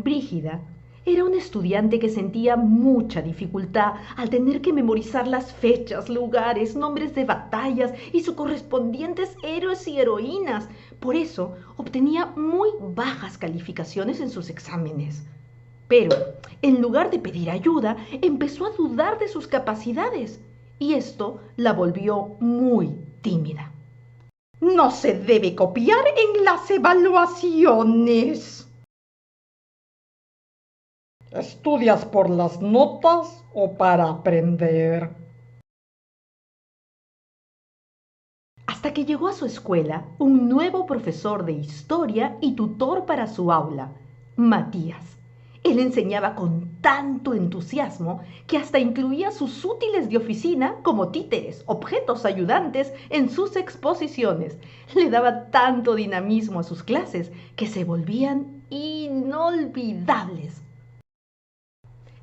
Brígida era una estudiante que sentía mucha dificultad al tener que memorizar las fechas, lugares, nombres de batallas y sus correspondientes héroes y heroínas. Por eso obtenía muy bajas calificaciones en sus exámenes. Pero, en lugar de pedir ayuda, empezó a dudar de sus capacidades y esto la volvió muy tímida. No se debe copiar en las evaluaciones. ¿Estudias por las notas o para aprender? Hasta que llegó a su escuela un nuevo profesor de historia y tutor para su aula, Matías. Él enseñaba con tanto entusiasmo que hasta incluía sus útiles de oficina como títeres, objetos ayudantes en sus exposiciones. Le daba tanto dinamismo a sus clases que se volvían inolvidables.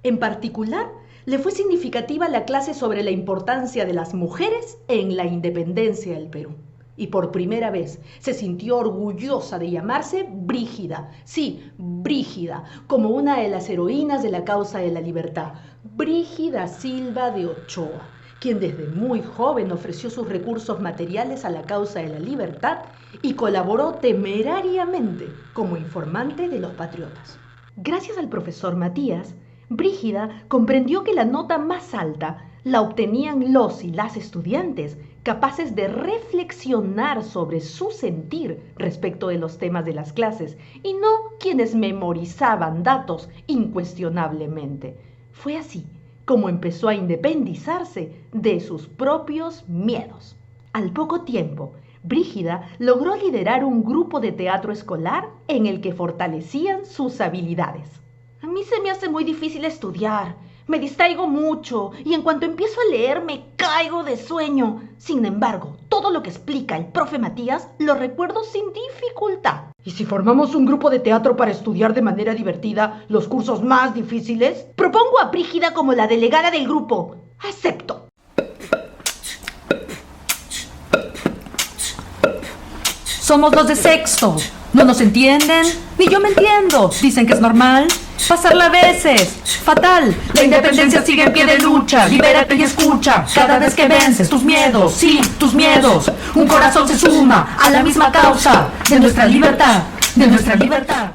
En particular, le fue significativa la clase sobre la importancia de las mujeres en la independencia del Perú. Y por primera vez se sintió orgullosa de llamarse Brígida, sí, Brígida, como una de las heroínas de la causa de la libertad, Brígida Silva de Ochoa, quien desde muy joven ofreció sus recursos materiales a la causa de la libertad y colaboró temerariamente como informante de los patriotas. Gracias al profesor Matías, Brígida comprendió que la nota más alta la obtenían los y las estudiantes capaces de reflexionar sobre su sentir respecto de los temas de las clases y no quienes memorizaban datos incuestionablemente. Fue así como empezó a independizarse de sus propios miedos. Al poco tiempo, Brígida logró liderar un grupo de teatro escolar en el que fortalecían sus habilidades. A mí se me hace muy difícil estudiar, me distraigo mucho y en cuanto empiezo a leer me caigo de sueño. Sin embargo, todo lo que explica el profe Matías lo recuerdo sin dificultad. ¿Y si formamos un grupo de teatro para estudiar de manera divertida los cursos más difíciles? Propongo a Brígida como la delegada del grupo. Acepto. Somos los de sexto. ¿No nos entienden? Ni yo me entiendo. Dicen que es normal. Pasarla a veces. Fatal. La independencia sigue en pie de lucha. Libérate y escucha. Cada vez que vences tus miedos, sí, tus miedos. Un corazón se suma a la misma causa de nuestra libertad. De nuestra libertad.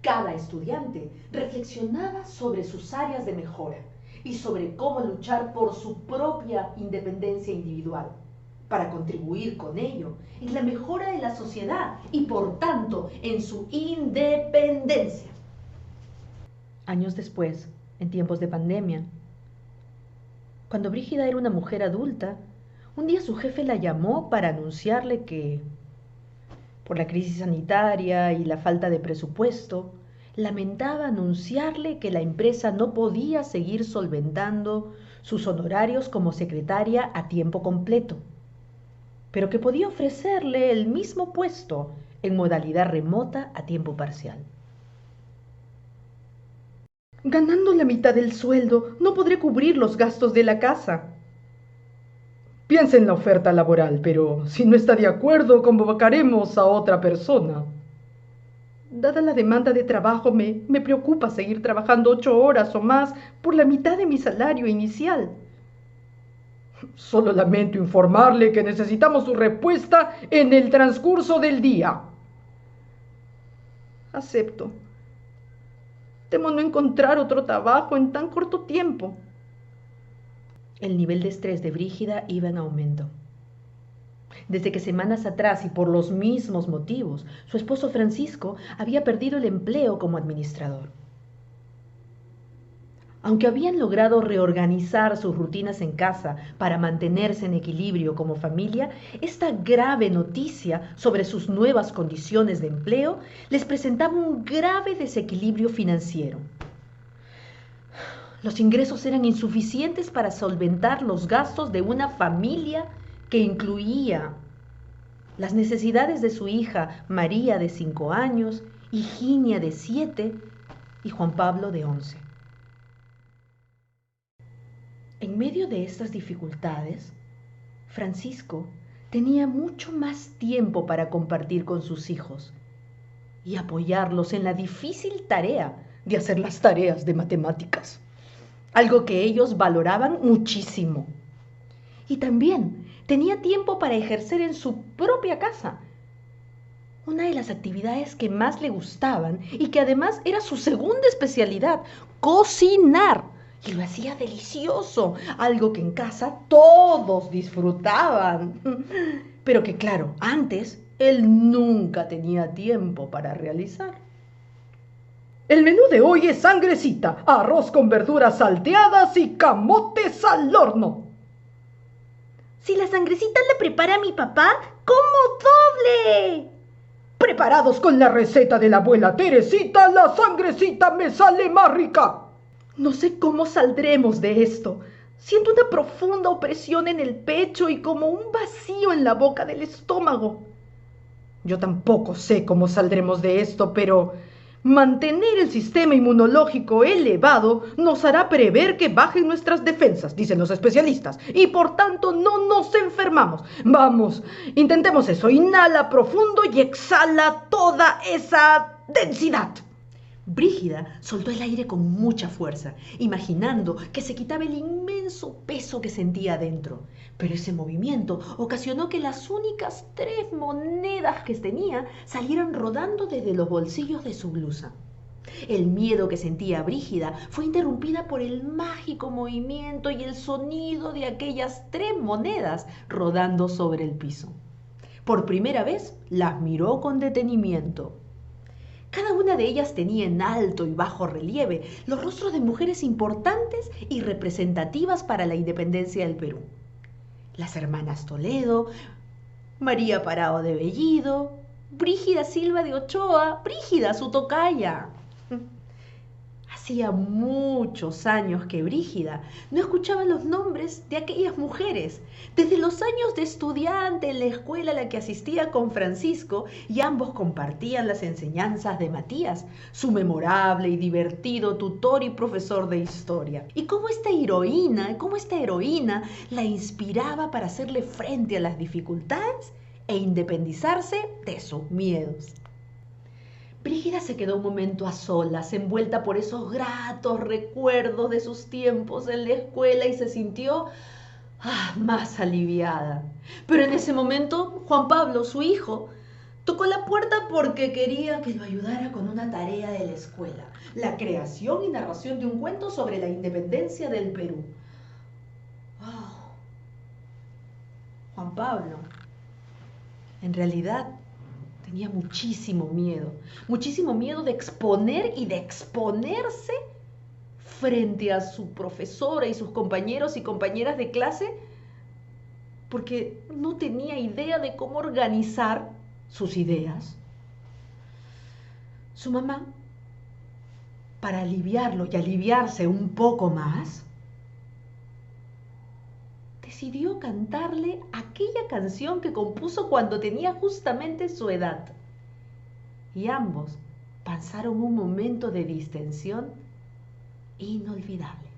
Cada estudiante reflexionaba sobre sus áreas de mejora y sobre cómo luchar por su propia independencia individual, para contribuir con ello en la mejora de la sociedad y por tanto en su independencia. Años después, en tiempos de pandemia, cuando Brígida era una mujer adulta, un día su jefe la llamó para anunciarle que, por la crisis sanitaria y la falta de presupuesto, lamentaba anunciarle que la empresa no podía seguir solventando sus honorarios como secretaria a tiempo completo, pero que podía ofrecerle el mismo puesto en modalidad remota a tiempo parcial. Ganando la mitad del sueldo, no podré cubrir los gastos de la casa. Piensa en la oferta laboral, pero si no está de acuerdo, convocaremos a otra persona. Dada la demanda de trabajo, me preocupa seguir trabajando 8 horas o más por la mitad de mi salario inicial. Solo lamento informarle que necesitamos su respuesta en el transcurso del día. Acepto. Temo no encontrar otro trabajo en tan corto tiempo. El nivel de estrés de Brígida iba en aumento. Desde que semanas atrás y por los mismos motivos, su esposo Francisco había perdido el empleo como administrador. Aunque habían logrado reorganizar sus rutinas en casa para mantenerse en equilibrio como familia, esta grave noticia sobre sus nuevas condiciones de empleo les presentaba un grave desequilibrio financiero. Los ingresos eran insuficientes para solventar los gastos de una familia que incluía las necesidades de su hija María de 5 años, Higinia de 7 y Juan Pablo de 11. En medio de estas dificultades, Francisco tenía mucho más tiempo para compartir con sus hijos y apoyarlos en la difícil tarea de hacer las tareas de matemáticas. algo que ellos valoraban muchísimo. Y también tenía tiempo para ejercer en su propia casa una de las actividades que más le gustaban y que además era su segunda especialidad, cocinar. Y lo hacía delicioso, algo que en casa todos disfrutaban. Pero que claro, antes él nunca tenía tiempo para realizar. El menú de hoy es sangrecita, arroz con verduras salteadas y camotes al horno. Si la sangrecita la prepara mi papá, ¡como doble! Preparados con la receta de la abuela Teresita, la sangrecita me sale más rica. No sé cómo saldremos de esto. Siento una profunda opresión en el pecho y como un vacío en la boca del estómago. Yo tampoco sé cómo saldremos de esto, pero mantener el sistema inmunológico elevado nos hará prever que bajen nuestras defensas, dicen los especialistas, y por tanto no nos enfermamos. Vamos, intentemos eso. Inhala profundo y exhala toda esa densidad. Brígida soltó el aire con mucha fuerza, imaginando que se quitaba el inmenso peso que sentía dentro. Pero ese movimiento ocasionó que las únicas 3 monedas que tenía salieran rodando desde los bolsillos de su blusa. El miedo que sentía Brígida fue interrumpida por el mágico movimiento y el sonido de aquellas 3 monedas rodando sobre el piso. Por primera vez las miró con detenimiento. Cada una de ellas tenía en alto y bajo relieve los rostros de mujeres importantes y representativas para la independencia del Perú. Las hermanas Toledo, María Parao de Bellido, Brígida Silva de Ochoa, Brígida su tocaya. Hacía muchos años que Brígida no escuchaba los nombres de aquellas mujeres. Desde los años de estudiante en la escuela a la que asistía con Francisco, y ambos compartían las enseñanzas de Matías, su memorable y divertido tutor y profesor de historia. Y cómo esta heroína la inspiraba para hacerle frente a las dificultades e independizarse de sus miedos. Brígida se quedó un momento a solas, envuelta por esos gratos recuerdos de sus tiempos en la escuela, y se sintió más aliviada. Pero en ese momento, Juan Pablo, su hijo, tocó la puerta porque quería que lo ayudara con una tarea de la escuela: la creación y narración de un cuento sobre la independencia del Perú. Juan Pablo, en realidad, tenía muchísimo miedo de exponer y de exponerse frente a su profesora y sus compañeros y compañeras de clase, porque no tenía idea de cómo organizar sus ideas. Su mamá, para aliviarlo y aliviarse un poco más, decidió cantarle aquella canción que compuso cuando tenía justamente su edad. Y ambos pasaron un momento de distensión inolvidable.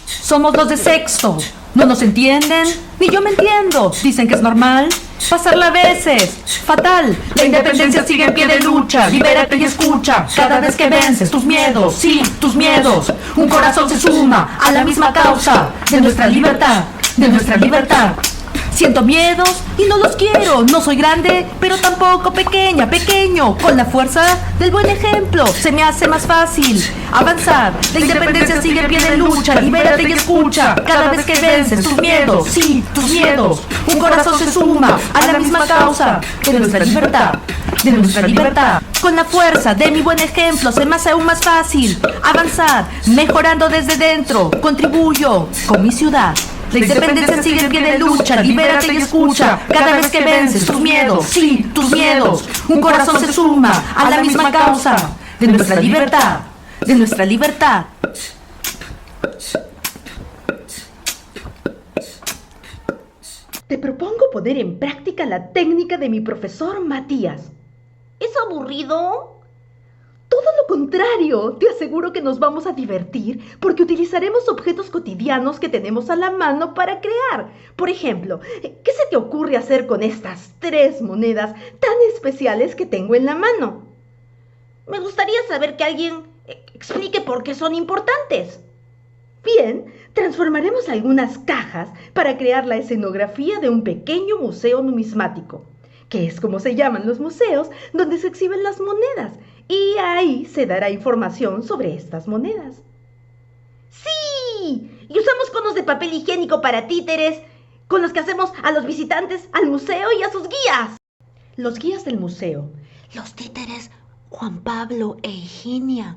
Somos los de sexto. ¿No nos entienden? Ni yo me entiendo. Dicen que es normal pasarla a veces. Fatal. La independencia sigue en pie de lucha. Libérate y escucha. Cada vez que vences tus miedos, sí, tus miedos, un corazón se suma a la misma causa de nuestra libertad, de nuestra libertad. Siento miedos y no los quiero. No soy grande, pero tampoco pequeño. Con la fuerza del buen ejemplo se me hace más fácil avanzar. La independencia sigue en pie de lucha. Libérate y escucha. Cada vez que vences tus miedos, sí, tus miedos, un corazón se suma a la misma causa de nuestra libertad, de nuestra libertad. Con la fuerza de mi buen ejemplo se me hace aún más fácil avanzar, mejorando desde dentro. Contribuyo con mi ciudad. La independencia sigue en pie de lucha. Libérate y escucha. Cada vez que vences tus miedos, sí, tus miedos, un corazón se suma a la misma causa de nuestra libertad, de nuestra libertad. Te propongo poner en práctica la técnica de mi profesor Matías. ¿Es aburrido? Toda lo contrario, te aseguro que nos vamos a divertir porque utilizaremos objetos cotidianos que tenemos a la mano para crear. Por ejemplo, ¿qué se te ocurre hacer con estas 3 monedas tan especiales que tengo en la mano? Me gustaría saber que alguien explique por qué son importantes. Bien, transformaremos algunas cajas para crear la escenografía de un pequeño museo numismático, que es como se llaman los museos donde se exhiben las monedas, y ahí se dará información sobre estas monedas. ¡Sí! Y usamos conos de papel higiénico para títeres, con los que hacemos a los visitantes al museo y a sus guías. Los guías del museo, los títeres Juan Pablo e Higinia,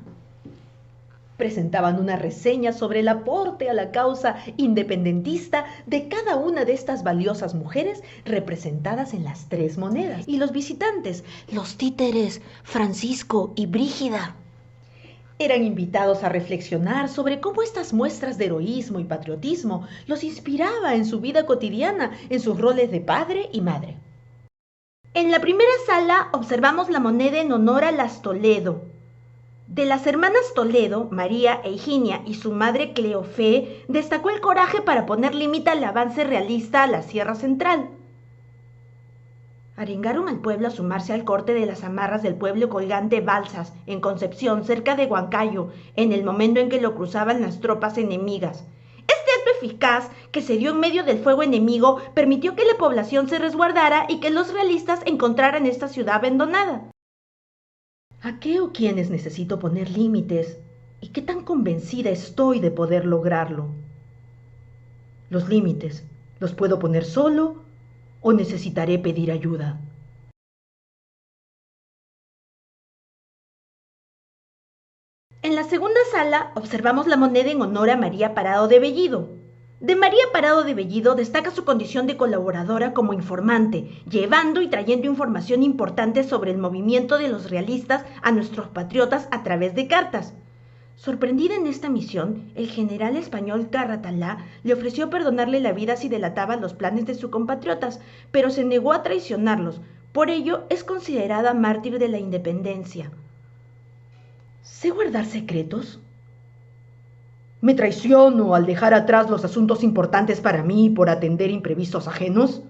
presentaban una reseña sobre el aporte a la causa independentista de cada una de estas valiosas mujeres representadas en las 3 monedas. Y los visitantes, los títeres Francisco y Brígida, eran invitados a reflexionar sobre cómo estas muestras de heroísmo y patriotismo los inspiraba en su vida cotidiana, en sus roles de padre y madre. En la primera sala observamos la moneda en honor a las Toledo. De las hermanas Toledo, María e Higinia y su madre Cleofé, destacó el coraje para poner límite al avance realista a la Sierra Central. Arengaron al pueblo a sumarse al corte de las amarras del pueblo colgante Balsas, en Concepción, cerca de Huancayo, en el momento en que lo cruzaban las tropas enemigas. Este acto eficaz, que se dio en medio del fuego enemigo, permitió que la población se resguardara y que los realistas encontraran esta ciudad abandonada. ¿A qué o quiénes necesito poner límites? ¿Y qué tan convencida estoy de poder lograrlo? Los límites, ¿los puedo poner solo o necesitaré pedir ayuda? En la segunda sala observamos la moneda en honor a María Parado de Bellido. De María Parado de Bellido destaca su condición de colaboradora como informante, llevando y trayendo información importante sobre el movimiento de los realistas a nuestros patriotas a través de cartas. Sorprendida en esta misión, el general español Carratalá le ofreció perdonarle la vida si delataba los planes de sus compatriotas, pero se negó a traicionarlos. Por ello, es considerada mártir de la independencia. ¿Sé guardar secretos? ¿Me traiciono al dejar atrás los asuntos importantes para mí por atender imprevistos ajenos?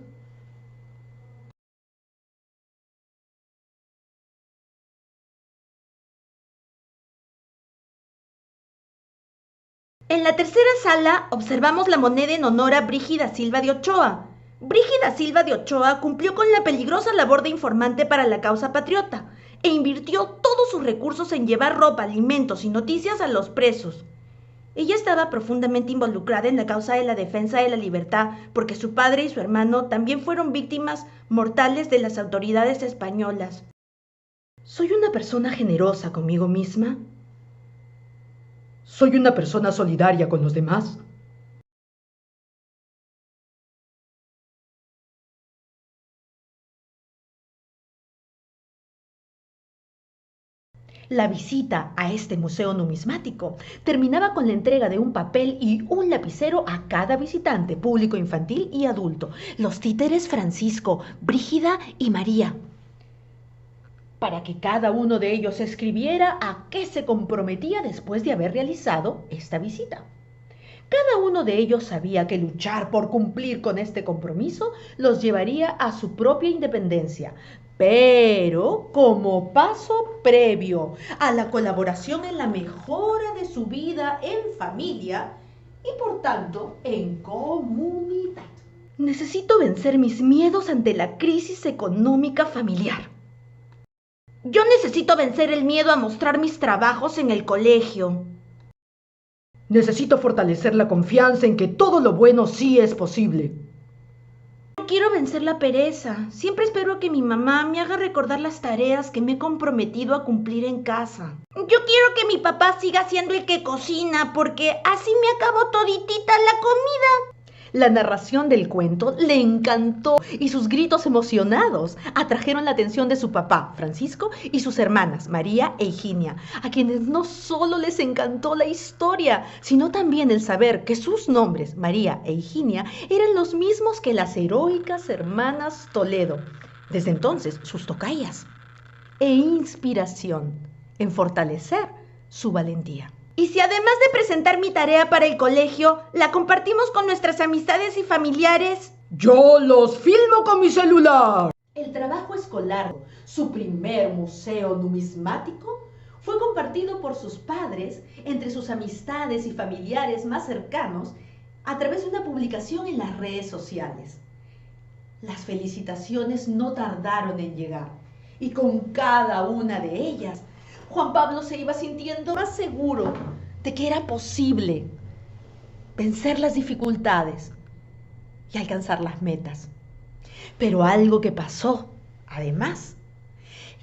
En la tercera sala observamos la moneda en honor a Brígida Silva de Ochoa. Brígida Silva de Ochoa cumplió con la peligrosa labor de informante para la causa patriota e invirtió todos sus recursos en llevar ropa, alimentos y noticias a los presos. Ella estaba profundamente involucrada en la causa de la defensa de la libertad porque su padre y su hermano también fueron víctimas mortales de las autoridades españolas. ¿Soy una persona generosa conmigo misma? ¿Soy una persona solidaria con los demás? La visita a este museo numismático terminaba con la entrega de un papel y un lapicero a cada visitante, público infantil y adulto, los títeres Francisco, Brígida y María, para que cada uno de ellos escribiera a qué se comprometía después de haber realizado esta visita. Cada uno de ellos sabía que luchar por cumplir con este compromiso los llevaría a su propia independencia, pero como paso previo a la colaboración en la mejora de su vida en familia y por tanto en comunidad. Necesito vencer mis miedos ante la crisis económica familiar. Yo necesito vencer el miedo a mostrar mis trabajos en el colegio. Necesito fortalecer la confianza en que todo lo bueno sí es posible. Quiero vencer la pereza. Siempre espero que mi mamá me haga recordar las tareas que me he comprometido a cumplir en casa. Yo quiero que mi papá siga siendo el que cocina porque así me acabo toditita la comida. La narración del cuento le encantó y sus gritos emocionados atrajeron la atención de su papá, Francisco, y sus hermanas, María e Higinia, a quienes no solo les encantó la historia, sino también el saber que sus nombres, María e Higinia, eran los mismos que las heroicas hermanas Toledo, desde entonces sus tocayas, e inspiración. en fortalecer su valentía. Y si además de presentar mi tarea para el colegio, la compartimos con nuestras amistades y familiares. Yo los filmo con mi celular. El trabajo escolar, su primer museo numismático, fue compartido por sus padres entre sus amistades y familiares más cercanos a través de una publicación en las redes sociales. Las felicitaciones no tardaron en llegar y con cada una de ellas, Juan Pablo se iba sintiendo más seguro de que era posible vencer las dificultades y alcanzar las metas. Pero algo que pasó, además,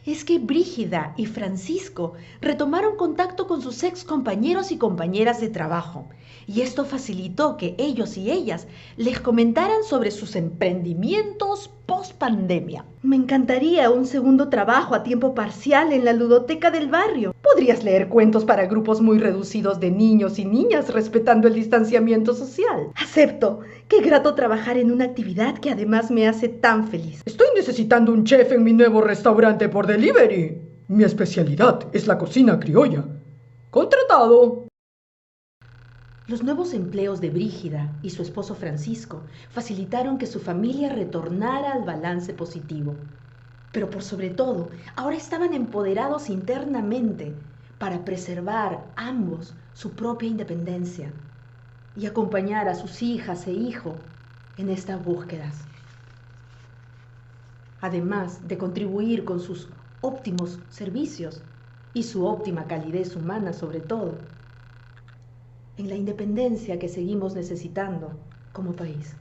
es que Brígida y Francisco retomaron contacto con sus ex compañeros y compañeras de trabajo, y esto facilitó que ellos y ellas les comentaran sobre sus emprendimientos post pandemia. Me encantaría un segundo trabajo a tiempo parcial en la ludoteca del barrio. Podrías leer cuentos para grupos muy reducidos de niños y niñas respetando el distanciamiento social. Acepto. Qué grato trabajar en una actividad que además me hace tan feliz. Estoy necesitando un chef en mi nuevo restaurante por delivery. Mi especialidad es la cocina criolla. Contratado. Los nuevos empleos de Brígida y su esposo Francisco facilitaron que su familia retornara al balance positivo. Pero por sobre todo, ahora estaban empoderados internamente para preservar ambos su propia independencia y acompañar a sus hijas e hijos en estas búsquedas. Además de contribuir con sus óptimos servicios y su óptima calidez humana sobre todo, en la independencia que seguimos necesitando como país.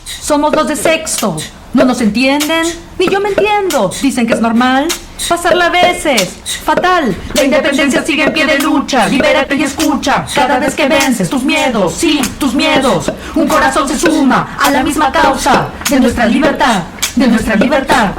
Somos los de sexto. ¿No nos entienden? Ni yo me entiendo. Dicen que es normal. Pasarla a veces. Fatal. La independencia sigue en pie de lucha. Libérate y escucha. Cada vez que vences tus miedos. Sí, tus miedos. Un corazón se suma a la misma causa de nuestra libertad. De nuestra libertad.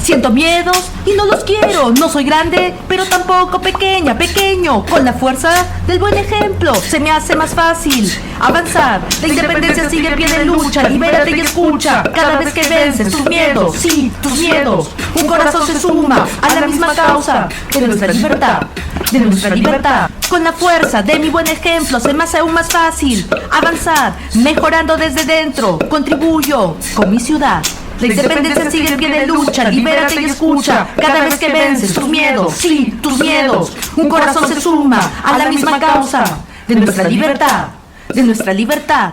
Siento miedos y no los quiero. No soy grande, pero tampoco pequeña, pequeño. Con la fuerza del buen ejemplo se me hace más fácil avanzar. La independencia sigue en pie de lucha. Libérate y escucha. Cada vez que vences tus miedos, sí, tus miedos. Un corazón se suma a la misma causa de nuestra libertad. De nuestra libertad. Con la fuerza de mi buen ejemplo se me hace aún más fácil avanzar, mejorando desde dentro. Contribuyo con mi ciudad. La independencia sigue en pie de lucha, libérate y escucha. Cada vez que vences tus miedos, sí, tus miedos. Un corazón se suma a la misma causa de nuestra libertad, de nuestra libertad.